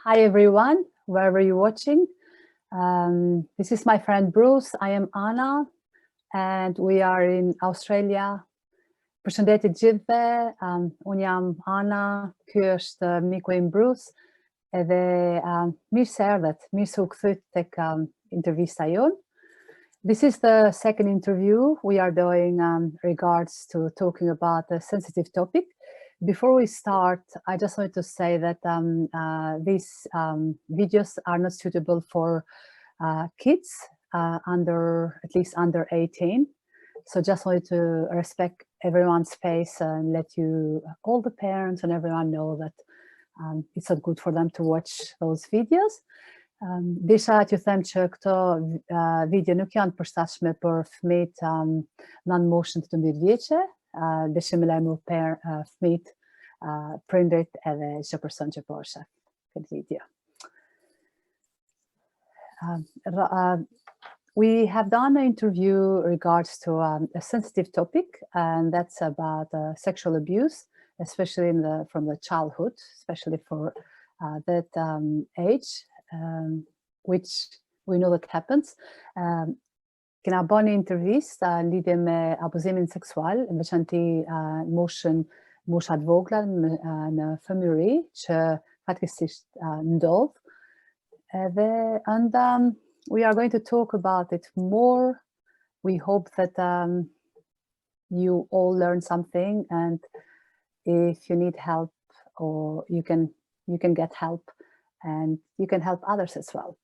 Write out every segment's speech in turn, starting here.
Hi everyone, wherever you're watching. This is my friend Bruce. I am Anna and we are in Australia. Përshëndetje të gjithëve. Unë jam Ana, ky është miku im Bruce. Edhe mirë se erdhët, mirë se u kthyt tek intervista jonë. This is the second interview we are doing regards to talking about a sensitive topic. Before we start, I just wanted to say that these videos are not suitable for kids at least under 18. So just wanted to respect everyone's space and let all the parents and everyone know that it's not good for them to watch those videos. Desha t'ju them që këto video nuk janë përshtatshme për fëmijët nën moshën të 12 vjeçe. Dëshim me lajmu fëmijët, prindërit edhe çdo person që po sheh këtë video. We have done an interview regards to a sensitive topic, and that's about sexual abuse, especially from the childhood, especially for that age, which we know that happens. Kena bën një intervistë lidhje me abuzimin seksual, në veçanti moshat vogla në fëmijëri që fatkeqësisht ndodh. And we are going to talk about it more. We hope that you all learn something, and if you need help, or you can get help, and you can help others as well.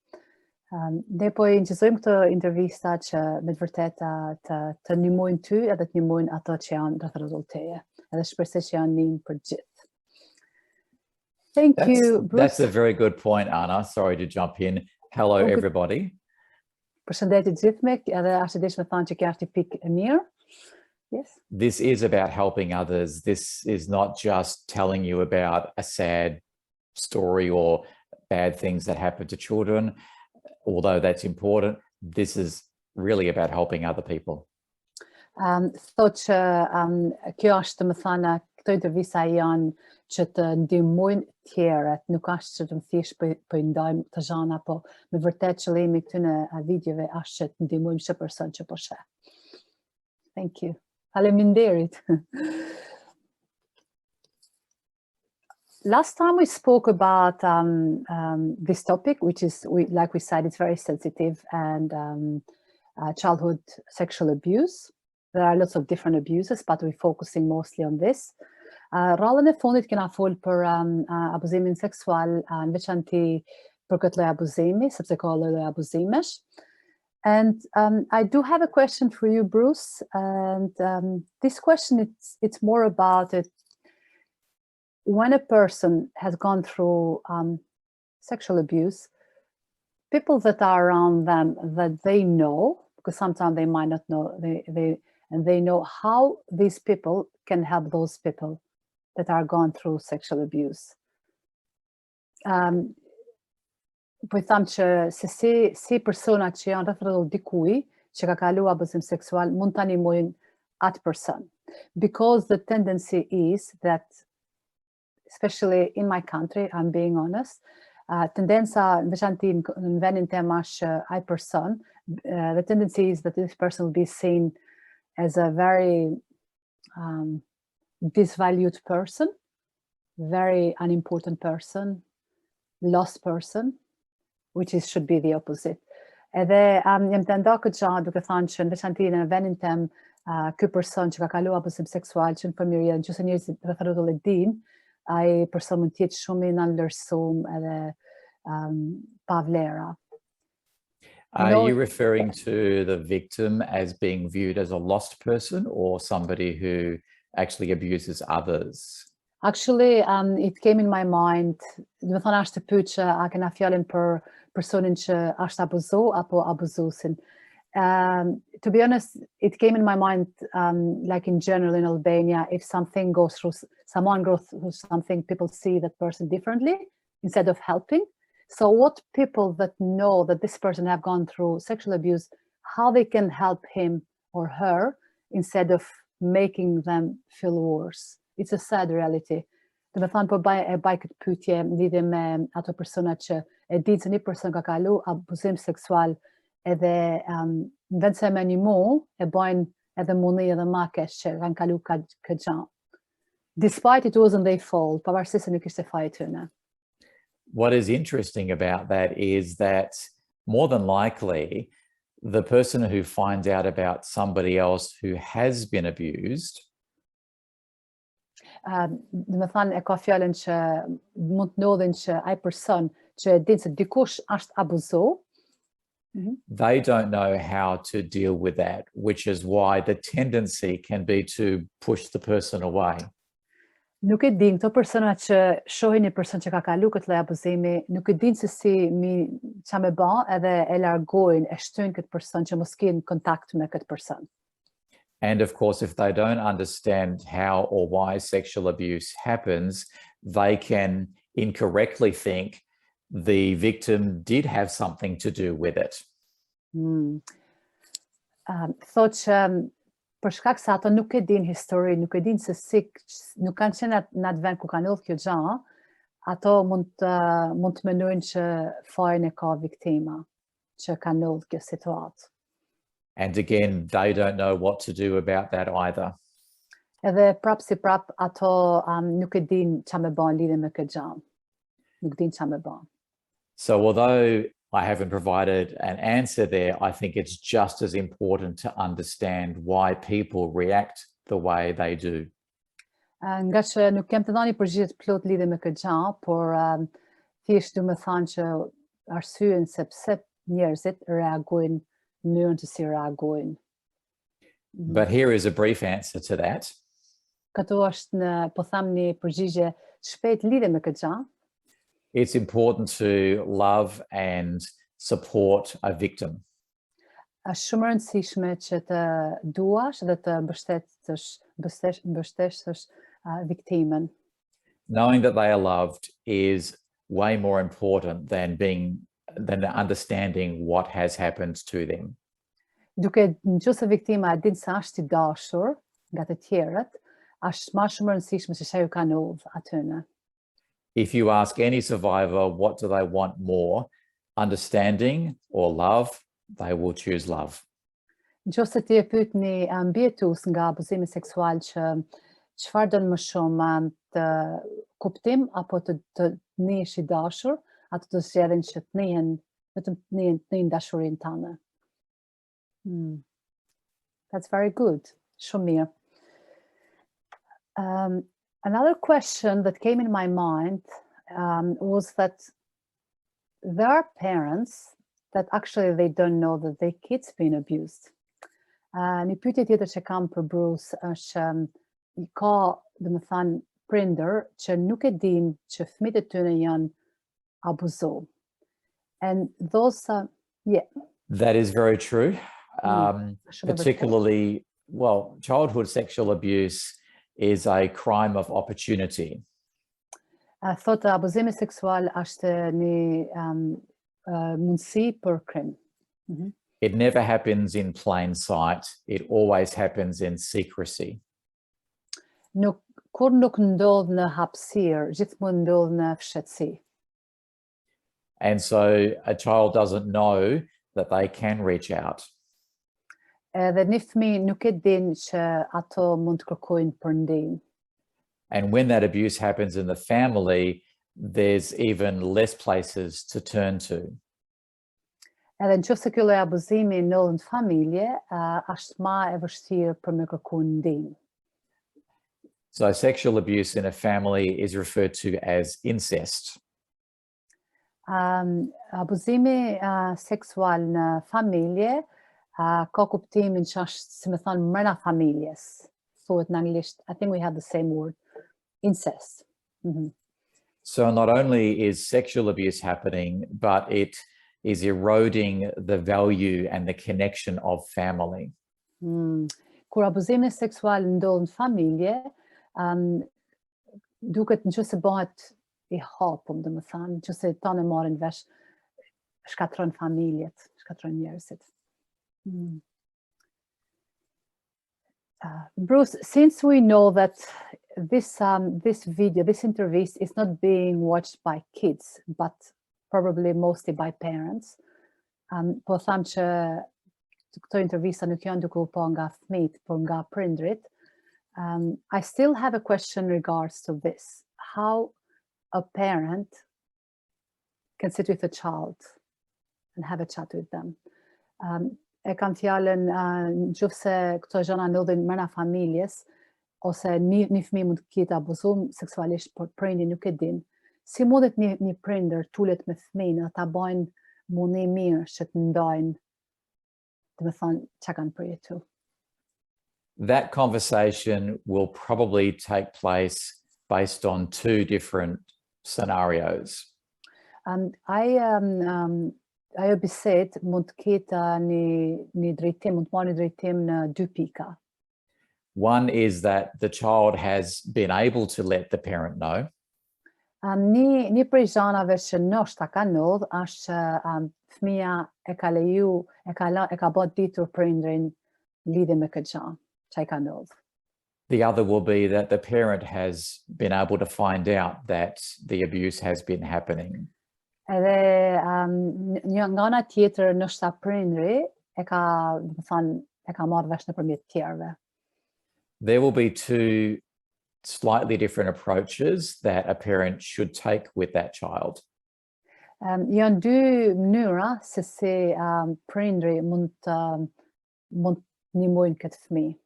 Ne po i inqësojmë këtë intervista që me të vërtet të ndihmojnë ty edhe të ndihmojnë ato që janë rreth rrotull teje. Edhe shpresoj që janë ndihmë për gjithë. Thank you, Bruce. That's a very good point, Anna. Sorry to jump in. Hello, everybody. Përshëndetje gjithëve, edhe ashtu desh me thënë që kjo është tipik e mirë. Yes. This is about helping others. This is not just telling you about a sad story or bad things that happen to children, although that's important. This is really about helping other people. Thot që kjo është, më thënë, këto intervista janë që të ndihmojnë tjerët, nuk është që të thjesht po i ndajmë të gjana, po me vërtet qëllimi këtyne videove është që të ndihmojmë çdo person që po sheh. Thank you. Faleminderit. Last time we spoke about this topic, which is, like we said, it's very sensitive, and childhood sexual abuse. There are lots of different abuses, but we're focusing mostly on this. Rallën e fundit kena fol për abuzimin seksual, në veçanti për këtë lloj abuzimi, sepse ka lloj abuzimesh. And I do have a question for you, Bruce. And this question, it's more about it. When a person has gone through sexual abuse, people that are around them that they know, because sometimes they might not know, they know how these people can help those people that are gone through sexual abuse. Po I tham që si persona që janë rreth rrotull dikuj që ka kaluar abuzim seksual mund ta ndihmojnë atë person. Because the tendency is that, especially in my country, I'm being honest, tendenza në veçanti në vendin tim është ai person, the tendency is that this person will be seen as a very disvalued person, very unimportant person, lost person, which should be the opposite. Edhe jam të nda këtë gjatë duke thënë që në veçanti në vendin tim ky person që ka kaluar abuzim seksual që në fëmijëri, nëse njerëzit rreth rrotull e dinë, ai person mund të jetë shumë I nënvlerësuar edhe pa vlera. Are you referring to the victim as being viewed as a lost person or somebody who actually abuses others? Actually, it came in my mind, do të thënë është të pyet që a kena fjalën për personin që është abuzu apo abuzuesin. To be honest, it came in my mind, like in general in Albania, if someone goes through something, people see that person differently instead of helping. So what people that know that this person have gone through sexual abuse, how they can help him or her instead of making them feel worse. It's a sad reality. Dhe me thënë, po baj këtë pyetje lidhje me ato persona që e dinë se një person ka kalu abuzim seksual edhe në vend se me një e bajnë edhe mundi edhe ma keq që kanë kalu këtë gjë. Despite it wasn't their fault, pavarësisht se nuk ishte faji tyne. What is interesting about that is that more than likely, the person who finds out about somebody else who has been abused Dhe me thënë, e ka fjallën që mund të ndodhin që ai person që e dinë se dikush është abuzu, they don't know how to deal with that, which is why the tendency can be to push the person away. nuk e din, këto persona që shohin një person që ka kalu këtë lloj abuzimi, nuk e din se si qa me ba edhe e largojnë, e shtyjnë këtë person që mos kenë kontakt me këtë person. And of course, if they don't understand how or why sexual abuse happens, they can incorrectly think the victim did have something to do with it. Thot që për shkak se ato nuk e din histori, nuk e din se si, nuk kanë qenë në atë vend ku ka ndodhur kjo gjë, ato mund të mendojnë që fajin e ka viktima, që ka ndodhur kjo situatë. And again, they don't know what to do about that either. Edhe prap ato nuk e din qa me bën lidhje me këtë gjë. Nuk din qa me bën. So although I haven't provided an answer there, I think it's just as important to understand why people react the way they do. Nga që nuk kem të dhënë përgjigje plot lidhje me këtë gjë, por thjesht do të thënë që arsyen se pse njerëzit reagojnë në mënyrën që si reagojnë. But here is a brief answer to that. Këto është po them një përgjigje shpejt lidhje me këtë gjë. It's important to love and support a victim. Është shumë e rëndësishme që të duash dhe të mbështetësh viktimën. Knowing that they are loved is way more important than understanding what has happened to them. Duke nëse viktima e din se është i dashur nga të tjerët, është më shumë e rëndësishme se çfarë ka ndodhur atyne. If you ask any survivor what do they want more, understanding or love, they will choose love. Nëse ti e pyet një mbijetues nga abuzimi seksual që çfarë don më shumë, të kuptim apo të nihesh i dashur, ato të zgjedhin që të nihen vetëm të nihen dashurinë tënde. That's very good. Shumë mirë. Another question that came in my mind was that there are parents that actually they don't know that their kids been abused. Një pyetje tjetër që kam për Bruce është ka, domethënë, prindër që nuk e din që fëmijët e tyre janë abuzuar. And those yeah. That is very true. Particularly, well, childhood sexual abuse is a crime of opportunity. Thotë abuzimi seksual është një mundësi për krim. It never happens in plain sight. It always happens in secrecy. Kur nuk ndodh në hapësirë, gjithmonë ndodh në fshehtësi. And so a child doesn't know that they can reach out. Edhe një fëmijë nuk e din që ato mund të kërkojnë për ndihmë. And when that abuse happens in the family, there's even less places to turn to. Edhe nëse ky lloj abuzimi ndodh në familje, është më e vështirë për me kërkuar ndihmë. So sexual abuse in a family is referred to as incest. Abuzimi seksual në familje ka kuptimin që është, si më thënë, mbrapa familjes. Thuhet në anglisht, I think we have the same word, incest. So not only is sexual abuse happening, but it is eroding the value and the connection of family. Kur abuzimi seksual ndodh në familje, duket nëse bëhet i hapur, domethënë, nëse tonë marrin vesh, shkatron familjet, shkatron njerëzit. Bruce, since we know that this video, this interview is not being watched by kids, but probably mostly by parents. Po tham që këto intervista nuk janë duke u po nga fëmijët, por nga prindrit. I still have a question in regards to this. How a parent can sit with a child and have a chat with them. E kam fjalën nëse këto gjëra ndodhin brenda familjes, ose një fëmijë mund të ketë abuzuar seksualisht, por prindi nuk e din. Si mundet një prindër tulet me fëmijën, ta bajnë mundi mirë që të ndajnë, do të thonë, çka kanë përjetuar. That conversation will probably take place based on two different scenarios. Ajo bisedë mund të ketë një drejtim, mund të marrë një drejtim në dy pika. One is that the child has been able to let the parent know. Një prej gjanave që ndoshta ka ndodhur është që fëmia e ka leju, e ka bërë ditur prindrin lidhje me këtë gjë, çai ka ndodhur. The other will be that the parent has been able to find out that the abuse has been happening. Edhe nga ana tjetër ndoshta prindri e ka, do të thonë, e ka marrë vesh nëpërmjet tjerëve. There will be two slightly different approaches that a parent should take with that child. Janë dy mënyra se si prindri mund ndihmojnë këtë fëmijë.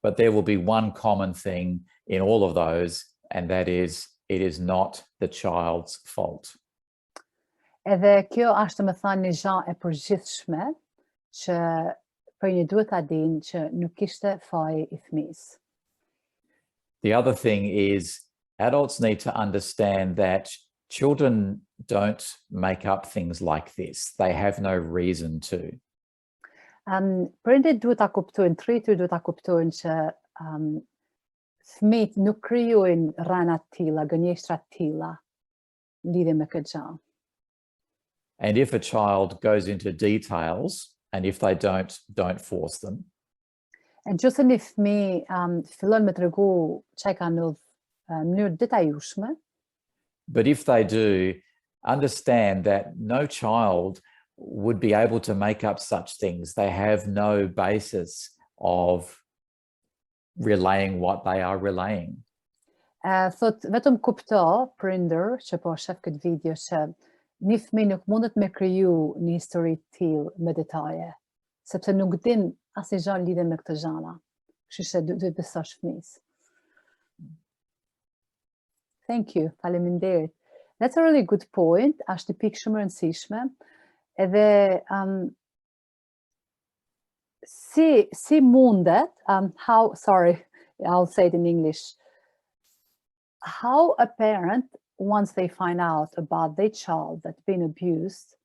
But there will be one common thing in all of those, and that is, it is not the child's fault. Edhe kjo është, më thënë, një gjë e përgjithshme që prindri duhet ta dinë që nuk ishte faji I fëmijës. The other thing is adults need to understand that children don't make up things like this. They have no reason to. Prindrit duhet ta kuptojnë, trituri duhet ta kuptojnë që fëmijët nuk krijojnë rana të tilla, gënjeshtra të tilla lidhje me këtë gjë. And if a child goes into details, and if they don't force them. E nëse një fëmijë fillon me tregu çka ka ndodhur në mënyrë detajueshme. But if they do, understand that no child would be able to make up such things. They have no basis of relaying what they are relaying. Thot vetëm kupto prindër që po shef këtë video që një fëmijë nuk mundet me kriju një histori të tillë me detaje, sepse nuk din asnjë gjë lidhe me këtë gjëra. Kështu që duhet besosh fëmijës. Thank you, faleminderit. That's a really good point. Është një pikë shumë e rëndësishme. Edhe si mundet, I'll say it in English. How a parent, once they find out about their child that's been abused,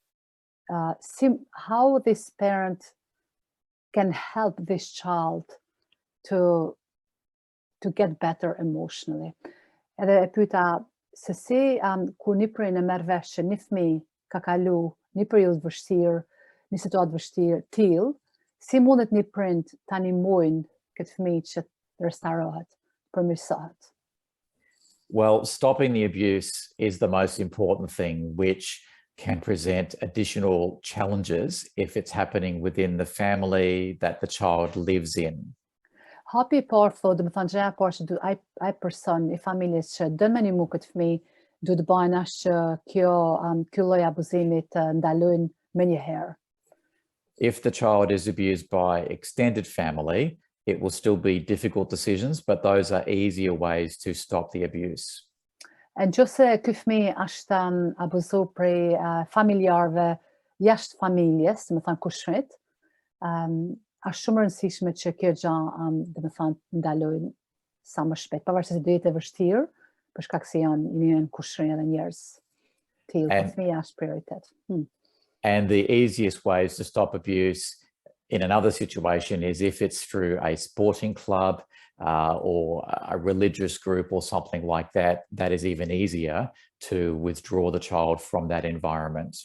how this parent can help this child to get better emotionally. Edhe e pyeta se si kur një prind e merr vesh që një fëmijë ka kalu një periudhë vështirë, një situatë vështirë tillë, si mundet një prind ta ndihmojnë këtë fëmijë që të restaurohet, përmirësohet? Well, stopping the abuse is the most important thing, which can present additional challenges if it's happening within the family that the child lives in. Hapi I parë thotë, do të thonë gjëja e parë që ai person I familjes që dën me ndihmu këtë fëmijë, duhet të bëjnë ashtë që ky lloj abuzimi të ndalojnë menjëherë. If the child is abused by extended family, it will still be difficult decisions, but those are easier ways to stop the abuse. Nëse ky fëmijë është abuzuar prej familjarëve jashtë familjes, do të thonë kushrit, është shumë e rëndësishme që kjo gjë, do të thonë, ndalojnë sa më shpejt, pavarësisht se do jetë e vështirë, për shkak se janë kushrin edhe njerëz të tillë, por fëmia është prioritet. And the easiest ways to stop abuse in another situation is if it's through a sporting club or a religious group or something like that, that is even easier to withdraw the child from that environment.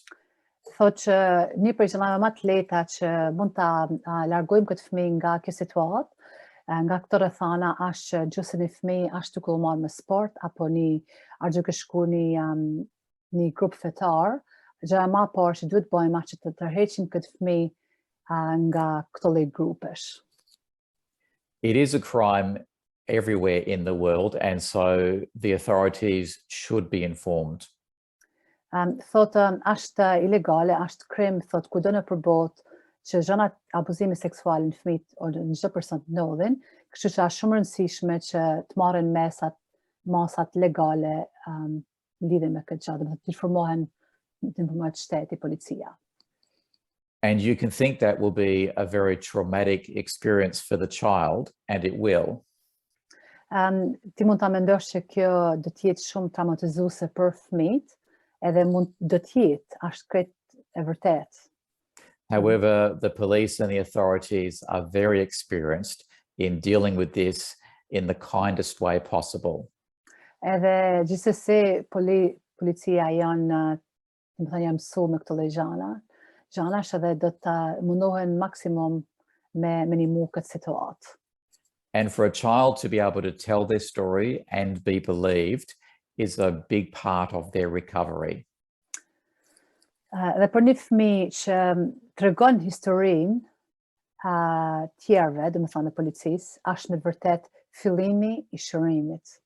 Thotë që një prej gjërave më të lehta që mund ta largojmë këtë fëmijë nga kjo situatë Nga këto rrethana është gjysmë i fëmijë është duke u marrë me sport apo është duke shku një grup fetar, gjëja më e parë që duhet bëjmë është që të tërheqim këtë fëmijë nga këto lloj grupesh. It is a crime everywhere in the world, and so the authorities should be informed. Thotë është ilegale, është krim, thotë kudo nëpër botë që gjërat abuzimi seksual në fëmijë ose në çdo person të ndodhin, kështu që është shumë rëndësishme që të marrin masat legale lidhe me këtë gjë, të informohet shteti, policia. And you can think that will be a very traumatic experience for the child, and it will. Ti mund ta mendosh që kjo do të jetë shumë traumatizuese për fëmijët, edhe do të jetë, është krejt e vërtet. However, the police and the authorities are very experienced in dealing with this in the kindest way possible. Edhe gjithsesi policia janë mësuar me këto lloj gjanash edhe do të mundohen maksimum me minimu këtë situatë. And for a child to be able to tell their story and be believed is a big part of their recovery. Dhe për një fëmijë që tregon historinë tjerëve, domethënë policisë, është me vërtet fillimi i shërimit.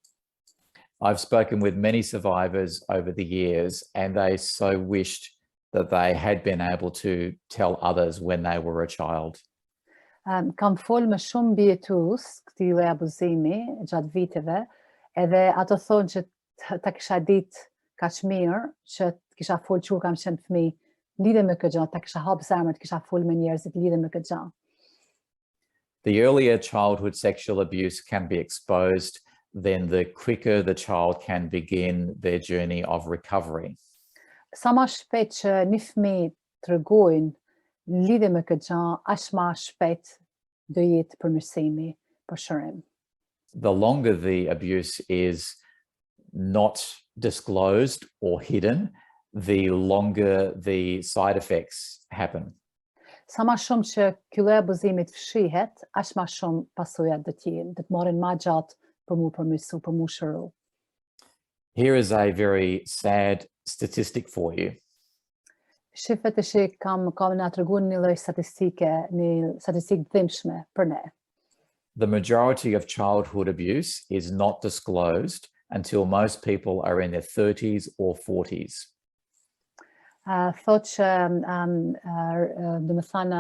I've spoken with many survivors over the years, and they so wished that they had been able to tell others when they were a child. Kam folë me shumë mbijetues këtij lloji abuzimi gjatë viteve, edhe ato thonë që ta kisha ditë kaq mirë që kisha folë kur kam qenë fëmijë lidhe me këtë gjë, ta kisha hap zemrën, kisha folë me njerëzit lidhe me këtë gjë. The earlier childhood sexual abuse can be exposed, then the quicker the child can begin their journey of recovery. Sa më shpejt që një fëmijë tregojnë lidhe me këtë gjë, aq më shpejt do jetë përmirësimi për shërim. The longer the abuse is not disclosed or hidden, the longer the side effects happen. Sa më shumë që ky lloj abuzimi të fshihet, aq më shumë pasojat do të jenë, do të marrin më gjatë për mu përmirësu, për mu shëru. Here is a very sad statistic for you. Shifet e që kam na treguar një lloj statistikë dhimbshme për ne. The majority of childhood abuse is not disclosed until most people are in their 30s or 40s. Thotë që domethënë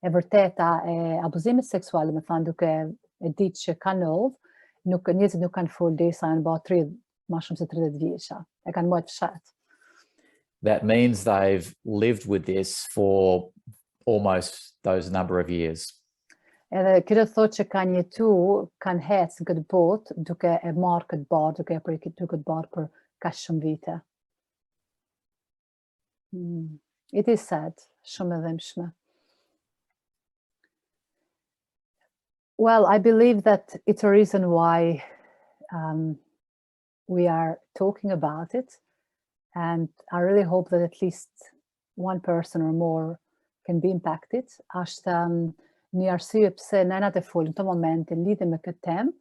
e vërteta e abuzimit seksual, domethënë duke e ditë që ka ndodhur, njerëzit nuk kanë folë derisa janë bërë 30, më shumë se 30 vjeça. E kanë mbajtur fshat. That means they've lived with this for almost those number of years. Edhe kjo thotë që kanë kanë ecë në këtë botë duke e marrë këtë barë, duke e pritur këtë barë për kaq shumë vite. It is sad, shumë e dhimbshme. Well, I believe that it's a reason why we are talking about it, and I really hope that at least one person or more can be impacted. Është një arsye pse nëna të folë në këtë moment e lidhe me këtë temë,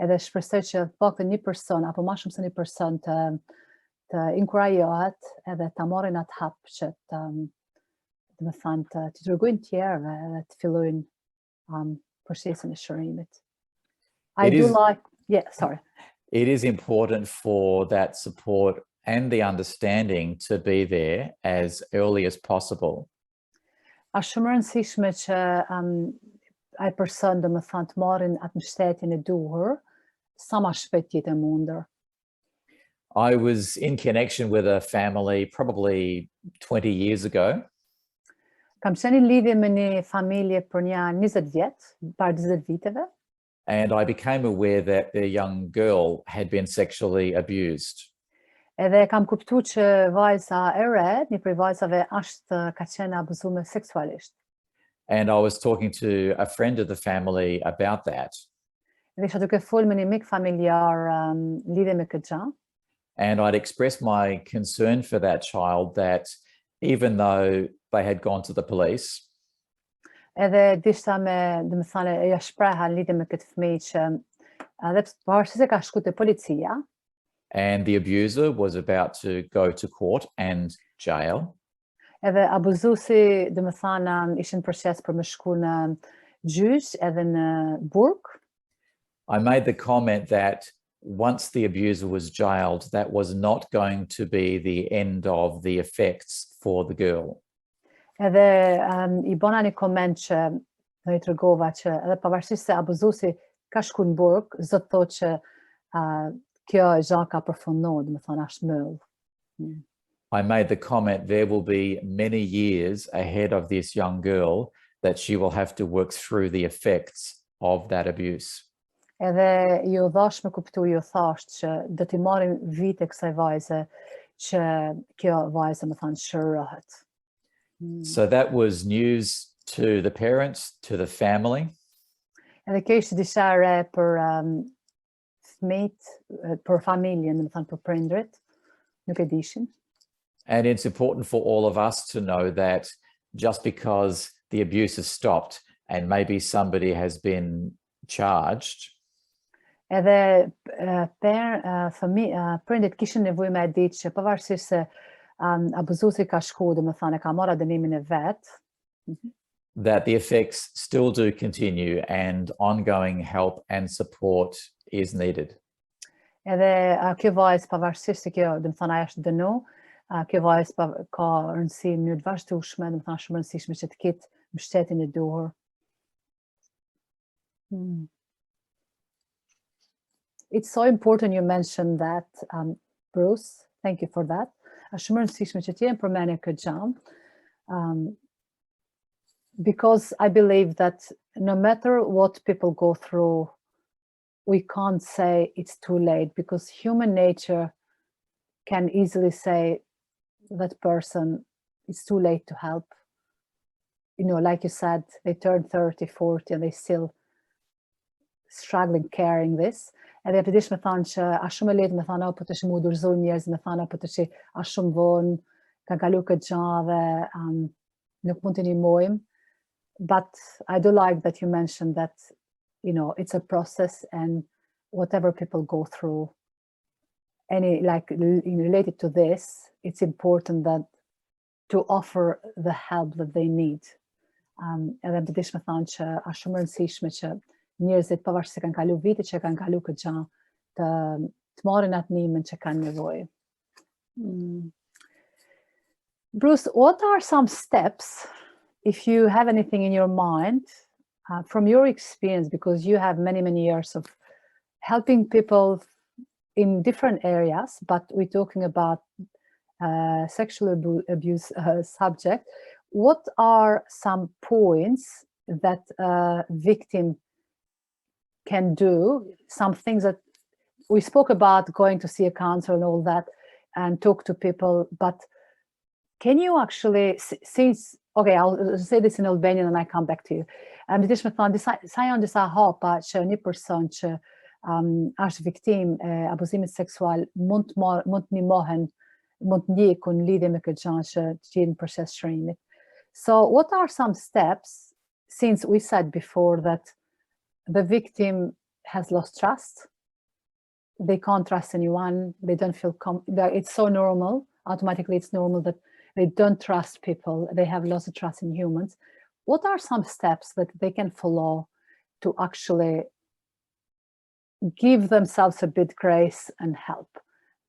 edhe shpresoj që paktën një person apo më shumë se një person të inkurajohet edhe ta marrin atë hap që të tregojnë tjerëve edhe të fillojnë procesin e shërimit. It is important for that support and the understanding to be there as early as possible. Është shumë rëndësishme që ai person domethënë të marrin atë mbështetjen e duhur sa më shpejt jetë e mundur. I was in connection with a family probably 20 years ago. Kam qenë në lidhje me një familje për një 20 vjet, para 20 viteve. And I became aware that their young girl had been sexually abused. Edhe kam kuptuar që vajza e re, një prej vajzave ka qenë abuzuar seksualisht. And I was talking to a friend of the family about that. Dhe isha duke folur me një mik familjar lidhe me këtë gjë. And I'd expressed my concern for that child that even though they had gone to the police, edhe dishta me, dhe më thane, ja shpreha në lidhje me këtë fëmijë që edhe pavarësisht se ka shku te policia, and the abuser was about to go to court and jail, edhe abuzuesi, dhe më thana, ishin proces për me shku në gjyq edhe në burg. I made the comment that once the abuser was jailed, that was not going to be the end of the effects for the girl. Edhe I bona një koment që do I tregova që edhe pavarësisht se abuzuesi ka shku në burg, s'do të thotë që kjo gjë ka përfunduar, do të thonë është mëll. I made the comment there will be many years ahead of this young girl that she will have to work through the effects of that abuse. Edhe ju dhash me kuptu, ju thash që do t'i marrin vite kësaj vajze që kjo vajze më thanë shërohet. So that was news to the parents, to the family. Edhe kjo ishte diçka e re për fëmijët, për familjen, më thënë për prindrit, nuk e dishin. And it's important for all of us to know that just because the abuse has stopped and maybe somebody has been charged, Edhe prindit kishin nevojë me ditë që pavarësisht se abuzuesi ka shku, dhe më thënë, ka marrë dënimin e vet, that the effects still do continue and ongoing help and support is needed. Edhe kjo vajzë pavarësisht se kjo, dhe më thënë, ajo është dënu, kjo vajzë ka rëndësi në mënyrë të vazhdueshme, dhe më thënë, shumë rëndësishme që të ketë mbështetjen e duhur. It's so important you mentioned that, Bruce. Thank you for that. Është shumë rëndësishme që t'jem përmendje këtë gjë, because I believe that no matter what people go through, we can't say it's too late, because human nature can easily say that person, it's too late to help. You know, like you said, they turn 30, 40 and they still struggling carrying this. Edhe për dish me thanë që a shumë e lehtë me thanë, po të shumë u dorëzu njerëz, me thanë, po të që a shumë vonë, ka kalu këtë gjë dhe nuk mund të ndihmojmë. But I do like that you mentioned that, you know, it's a process, and whatever people go through, related to this, it's important that to offer the help that they need. Edhe për dish me thanë që a shumë rëndësishme që njerëzit pavarësisht se kanë kalu vite që kanë kalu këtë gjë, të marrin atë ndihmën që kanë nevojë. Bruce, what are some steps, if you have anything in your mind, from your experience, because you have many, many years of helping people in different areas, but we're talking about sexual abuse subject, what are some points that a victim can do, some things that we spoke about, going to see a counselor and all that, and talk to people, but can you actually, since, okay, I'll say this in Albanian and I come back to you. Dish me thonë, sa janë disa hapa që një person që është viktim e abuzimit seksual mund të ndihmohen, mund të ndjekun lidhje me këtë gjë që gjejnë në proces shërimit. So what are some steps, since we said before that the victim has lost trust, they can't trust anyone, they don't feel it's so normal, automatically it's normal that they don't trust people, they have lost the trust in humans. What are some steps that they can follow to actually give themselves a bit grace and help?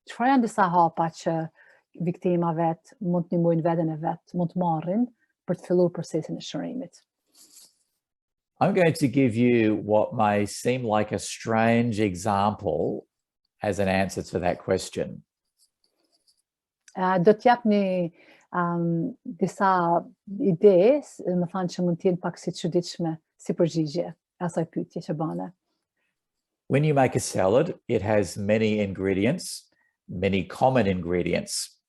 Çfarë janë disa hapa që viktima vet mund të ndihmojnë veten e vet, mund të marrin për të filluar procesin e shërimit? I'm going to give you what may seem like a strange example as an answer to that question. Do t'jap një disa ide, më thanë që mund t'jenë pak si çuditshme si përgjigje asaj pyetje që bane. When you make a salad, it has many ingredients, many common ingredients.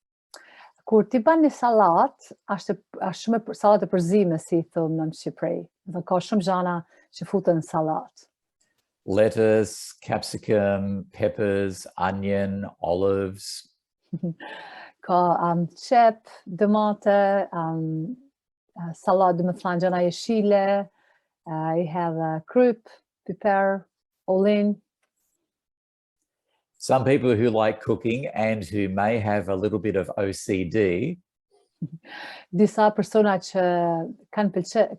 Kur ti bën një sallatë, është shumë sallatë përzime, si i thonë në Shqipëri. Dhe ka shumë gjana që futen në sallatë. Lettuce, capsicum, peppers, onion, olives. Ka qep, domate, salat, dhe më thënë gjëna jeshile, I have kryp, piper, olin. Some people who like cooking and who may have a little bit of OCD Disa persona që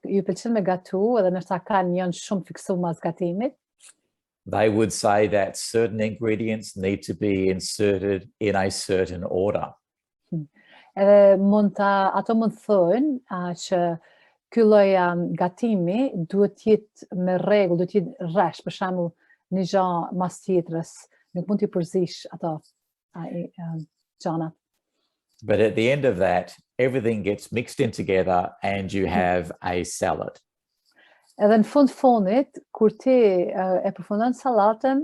ju pëlqen me gatu edhe nërsa janë shumë fiksu mas gatimit, they would say that certain ingredients need to be inserted in a certain order. edhe ato mund thonë që ky lloj gatimi duhet jetë me rregull, duhet jetë rresh, për shembull, një gjë mas tjetrës, nuk mund t'i përzish ato gjana. But at the end of that, everything gets mixed in together and you have a salad. Edhe në fundit, kur ti e përfundon sallatën,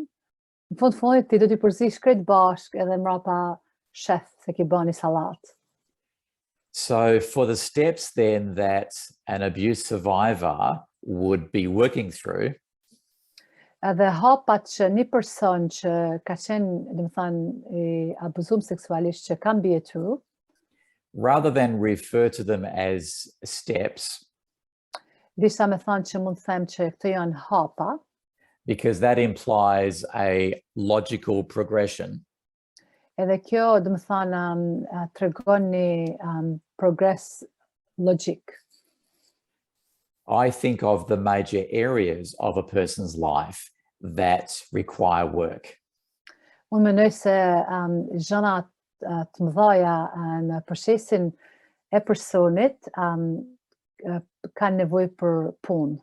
në fundit ti do t'i përzish krejt bashk edhe mrapa shef se ki bën një salatë. So for the steps then that an abuse survivor would be working through, edhe hapat që një person që ka qenë, dhe më thënë, abuzum seksualisht që ka mbijetu, rather than refer to them as steps, disa me thënë që mund të them që këto janë hapa, because that implies a logical progression. edhe kjo, dhe më thënë, tregon një progres logjik. I think of the major areas of a person's life that require work. Unë mendoj se gjërat të mëdhaja në procesin e personit kanë nevojë për punë.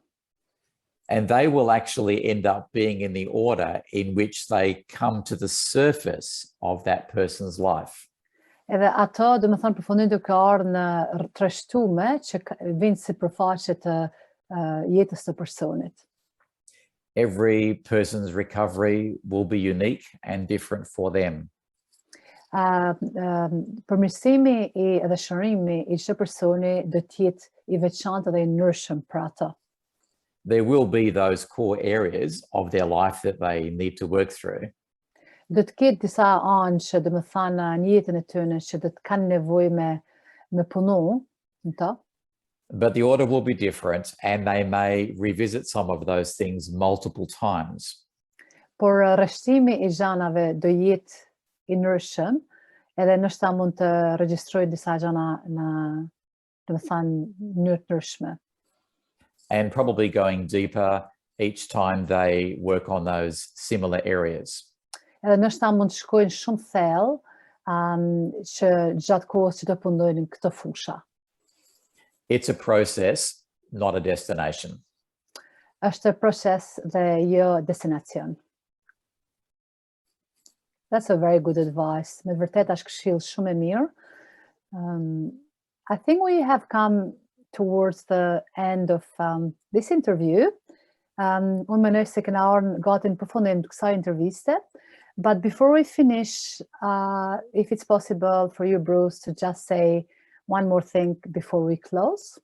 And they will actually end up being in the order in which they come to the surface of that person's life. Edhe ato, dhe më thënë, përfundim të ka ardhur në trashtume që vinë si përfaqe të jetës të personit. Every person's recovery will be unique and different for them. Përmirësimi edhe shërimi I çdo personi do të jetë I veçantë dhe I ndryshëm për ata. There will be those core areas of their life that they need to work through. Do të ketë disa anë që dhe më thënë në jetën e tyre që do të kanë nevojë me punu në to. But the order will be different and they may revisit some of those things multiple times. Por rreshtimi I gjanave do jetë I ndryshëm, edhe nështë mund të regjistrojë disa gjana në, dhe më thënë, mënyrë të ndryshme. And probably going deeper each time they work on those similar areas. Edhe nështë mund të shkojnë shumë thellë që gjatë kohës që të punojnë në këto fusha. It's a process, not a destination. Është proces dhe jo destinacion. That's a very good advice. Me vërtet është këshill shumë e mirë. I think we have come towards the end of this interview. Unë mendoj se kena ardhur gati në përfundim të kësaj interviste. But before we finish, if it's possible for you, Bruce, to just say one more thing before we close,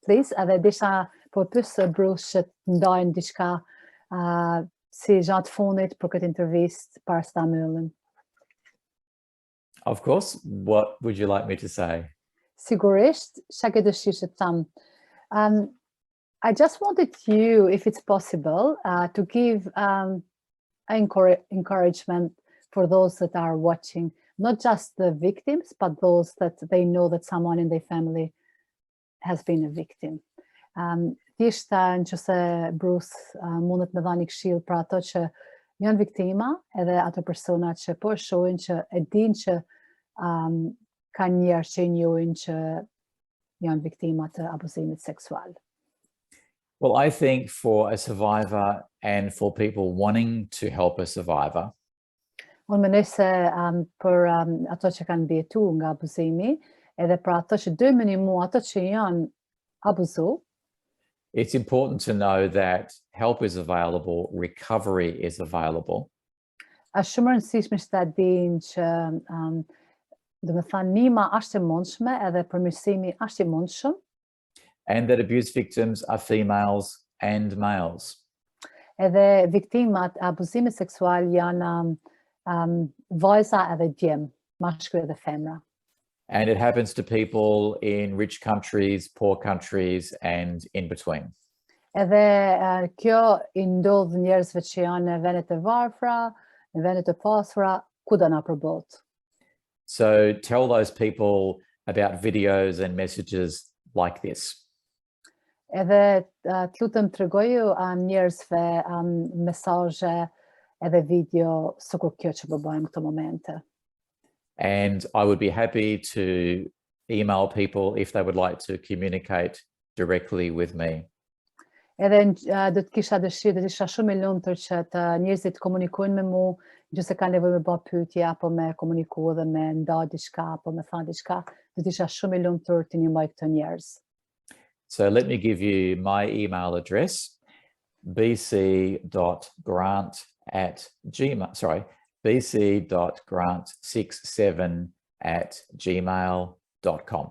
please. Edhe desha po pyes Bruce që të ndajnë diçka si gjatë fundit për këtë intervistë para se ta mbyllim. Of course. What would you like me to say? Sigurisht, çka ke dëshirë të them. I just wanted you, if it's possible, to give encouragement for those that are watching, not just the victims, but those that they know that someone in their family has been a victim. Thjesht nëse Bruce mundet me dhani këshill për ato që janë viktima, edhe ato persona që po shohin që e dinë që kanë njerëz që njohin që janë viktima të abuzimit seksual. Well, I think for a survivor and for people wanting to help a survivor, Unë mendoj se për ato që kanë mbijetu nga abuzimi, edhe për ato që dojnë me ndihmu ato që janë abuzu, it's important to know that help is available, recovery is available. Është shumë e rëndësishme që ta dinë që do të thënë ndihma është e mundshme edhe përmirësimi është I mundshëm. And that abuse victims are females and males. Edhe viktimat e abuzimit seksual janë vajza edhe djem, mashkull edhe femra. And it happens to people in rich countries, poor countries, and in between. Edhe kjo I ndodh njerëzve që janë në vendet e varfra, në vendet e pasura, kudo nëpër botë. So tell those people about videos and messages like this. Edhe të lutem tregoju njerëzve mesazhe edhe video sikur kjo që po bëjmë këto momente. And I would be happy to email people if they would like to communicate directly with me. Edhe do të kisha dëshirë, do të isha shumë I lumtur që të njerëzit komunikojnë me mua, nëse kanë nevojë me bë pyetje apo me komuniku edhe me nda diçka apo me thënë diçka, do të isha shumë I lumtur të ndihmoj këto njerëz. So let me give you my email address, bc.grant67@gmail.com.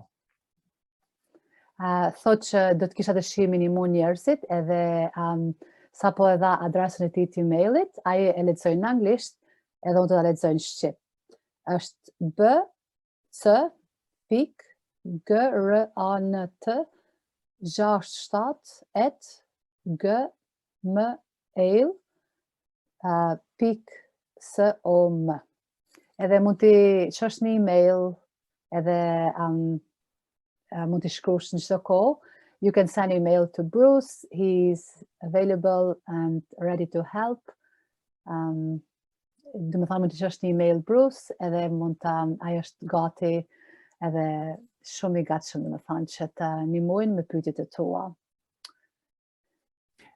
Thot që do të kisha dëshirë me ndihmu njerëzit edhe sapo e dha adresën e tij të emailit, ai e lexoi në anglisht edhe unë do ta lexoj në shqip. Është bc.grant@gmail.com. Edhe mund t'i çosh një email edhe mund t'i shkruash në çdo kohë. You can send email to Bruce. He's available and ready to help. Do të thonë mund t'i çosh një email Bruce edhe mund ta ai është gati edhe shumë I gatshëm do të thonë që të ndihmojnë me pyetjet e tua.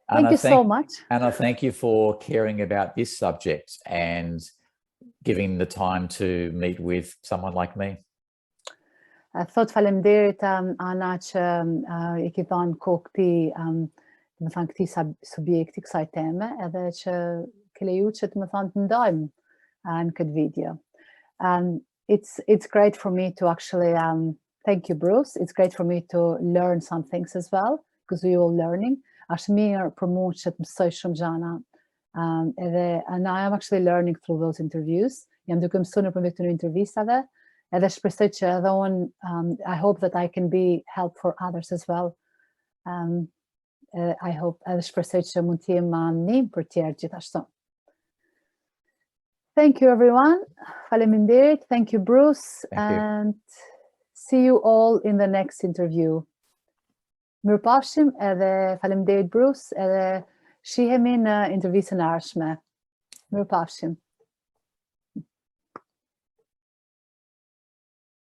Thank you so much. Anna, thank you for caring about this subject and giving the time to meet with someone like me. Thot faleminderit Ana që I ke dhënë kohë këtij, do të thënë këtij subjekti, kësaj teme, edhe që ke leju që do të thënë të ndajmë në këtë video. It's great for me to actually thank you Bruce. It's great for me to learn some things as well because we all learning. Është mirë për mua që të mësoj shumë gjëra. And I am actually learning through those interviews. Jam duke mësuar nëpërmjet këtyre intervistave. Edhe shpresoj që edhe unë, I hope that I can be help for others as well. I hope, edhe shpresoj që mund të jem ndihmë për tjerë gjithashtu. Thank you everyone. Faleminderit. Thank you Bruce. Thank you. And see you all in the next interview. Mirupafshim edhe faleminderit Bruce edhe shihemi në intervistën e ardhshme. Mirupafshim.